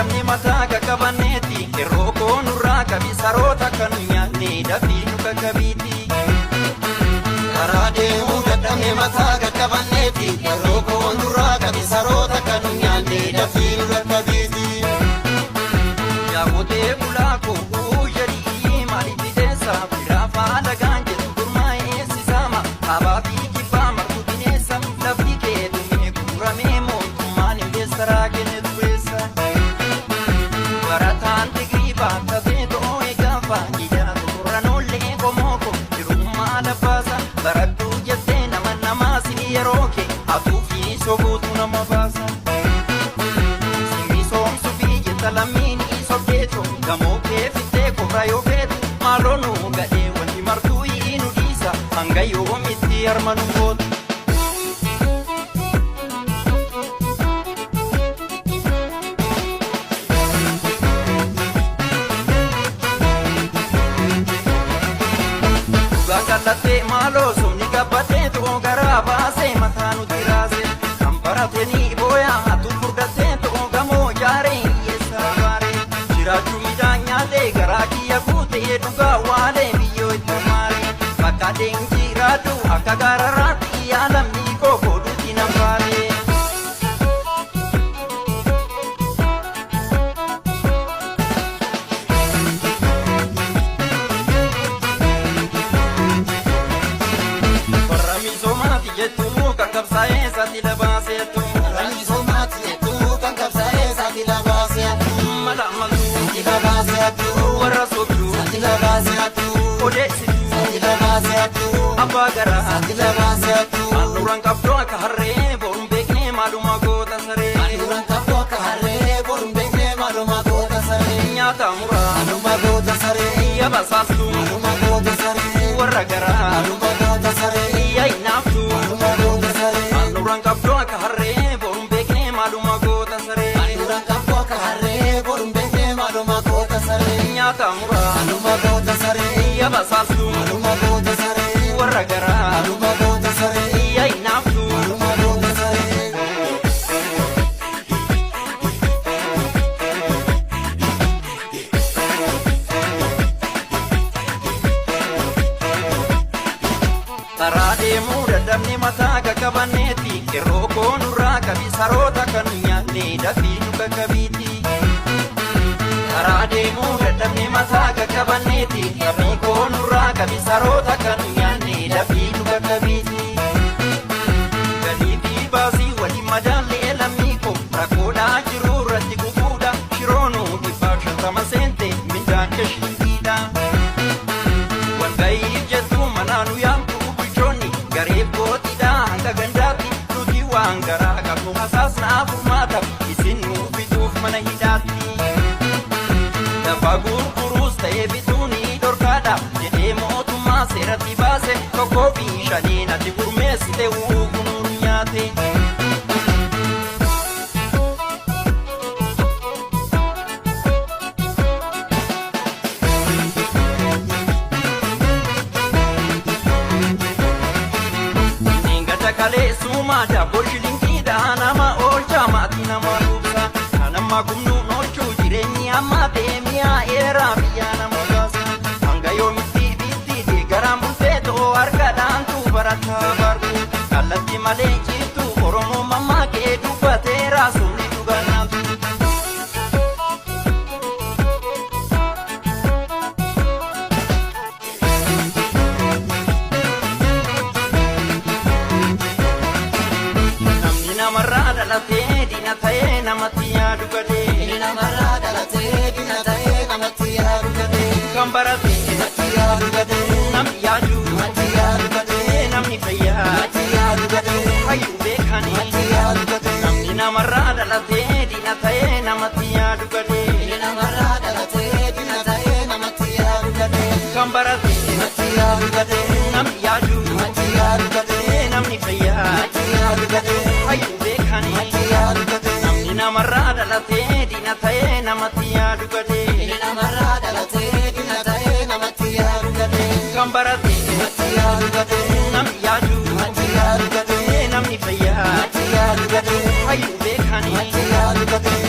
damni mataa qaqqabanneeti yeroo koonurraa qabi saroota kan nyaanne dafii nu qaqqabiiti. Karaa deemuu dadhabne mataa qaqqabanneeti yeroo koonurraa qabi saroota kan nyaanne dafii nu qaqqabiiti. Yaabotee bulaa koo jedhii maaliif deessa biraa faala gaanjee gurmaa'ee sisaama abaa fi kibbaa martuu bineessa lafti kee dhumee guuramee mootummaan investoraa kenne dureessa. Barataan digrii baata beetoo eegaafa ijaa xumuranollee komooko jirummaa lafaasa baradhuu jettee nama namaa si yeroo kee hafuu fi sobuutu nama baasa. Simisoomsu fi jetta lammiin isobdeeto gamoo kee fittee kobra yoo feetu maalonu gadhee wanti martuu nu dhiisa hanga yoomitti harma nu gootu. Gallattee maaloo somni gabbattee to'oo garaa baasee mataa nuti raase kan baratee ni booyaa hatu furdattee to'oo gamoo jaaree hiyyeessaa baaree jiraachuu midhaan nyaatee garaa kiyya guutee dhugaa waalee biyyoo itti maaree bakka deenjiraadhu akka gaararraatti yaalamni kookoo duuti nan baaree. Jettuu kan qabsaa'ee saati labaaseetu. Ramisomaati jettuu kan qabsaa'ee saati labaaseetu. Malaamaltuu saati labaaseetu. warra soobduu saati labaaseetu. odeessituu saati labaaseetu. abbaa garaa saati labaaseetu. handhuuraan qabdoo akka harree boruun beeknee maaluma goota saree. Handhuuraan qabdoo akka harree boruun beeknee maaluma goota saree. Nyaata muraa maaluma goota saree. yaba saastuu maaluma goota saree. warra garaa maaluma goota saree. yaa'inaaftuu maaluma goota saree. handhuuraan qabdoo akka harree boruun beeknee maaluma goota saree. Handhuuraan qabdoo akka harree boruun beeknee maaluma goota saree. Nyaata muraa maaluma goota saree. yaba saastuu maaluma goota saree. warra garaa maaluma goota saree. yaa'inaaftuu maaluma goota saree. karaa deemuu dadhabne mataa qaqqabanneeti yeroo koonurraa qabi saroota kan nyaanne dafii nu qaqqabiiti. Karaa deemuu dadhabne mataa qaqqabanneeti yeroo koonurraa qabi saroota kan nyaanne dafii nu qaqqabiiti. Galii fi baasii waliin madaallee lammii koo rakkoodhaa jiruu irratti gubuudha shiroonuu dhibbaa 50 seente mindaan kashiidha. Walga'ii jettuu manaa nu yaamtu garee bootiidhaa hanga gandaatti nuti waan garaa qabnu hasaasnaa furmaata isin nu bituuf mana hidhaatti. Lafa gurguruus ta'ee bituun dhorkaadha jedhee mootummaa seeratti baase tokkoo fi shaniin ati gurmeessite kunuun nyaate. Kalee suumaa daabboo shilingiidhaa nama oolchaa maatii nama dhuunfaa kan amma gumnuun oolchuu jireenyi amma deemiyaa eeraa biyyaa nama baasa hanga yoomitti biitti deeggaraan bultee to'oo harkadhaantu barataa barbu kallattii malee jirtu oromoo mammaa kee dubbateera sumni dhugannaatu. Namarraa dhalatee diina ta'ee namatti yaadu gadee. Namarraa dhalatee diina ta'ee namatti yaadu gadee. Kan baratee namatti yaadu gadee. namni yaadu namatti yaadu gadee. namni fayyaa namatti yaadu gadee. hayyuu beekanii namatti yaadu gadee. namni namarraa dhalatee diina ta'ee namatti yaadu gadee. Namarraa dhalatee diina ta'ee namatti yaadu gadee. Kan baratee namatti yaadu gadee. namni yaadu namatti yaadu gadee. namni fayyaa namatti yaadu gadee. hayyuu beekanii namatti yaadu gadee. namni namarraa dhalatee diina ta'ee namatti yaadu gadee. Namarraa dhalatee diina ta'ee namatti yaadu gadee. Kan baratee namatti yaadu gadee. namni yaadu namatti yaadu gadee. namni fayyaa namatti yaadu gadee. hayyuu beekanii namatti yaadu gadee.